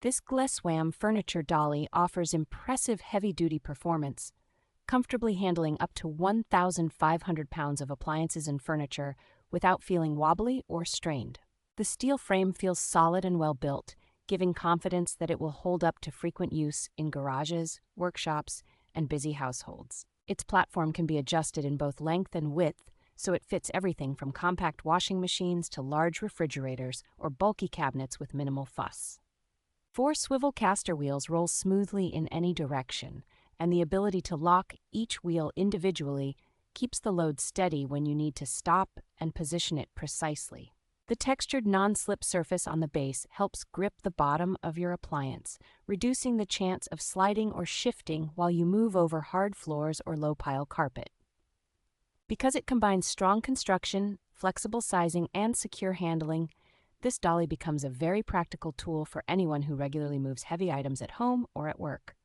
This GLISWAM Furniture Dolly offers impressive heavy-duty performance, comfortably handling up to 1,500 pounds of appliances and furniture without feeling wobbly or strained. The steel frame feels solid and well-built, giving confidence that it will hold up to frequent use in garages, workshops, and busy households. Its platform can be adjusted in both length and width, so it fits everything from compact washing machines to large refrigerators or bulky cabinets with minimal fuss. 4 swivel caster wheels roll smoothly in any direction, and the ability to lock each wheel individually keeps the load steady when you need to stop and position it precisely. The textured non-slip surface on the base helps grip the bottom of your appliance, reducing the chance of sliding or shifting while you move over hard floors or low-pile carpet. Because it combines strong construction, flexible sizing, and secure handling, this dolly becomes a very practical tool for anyone who regularly moves heavy items at home or at work.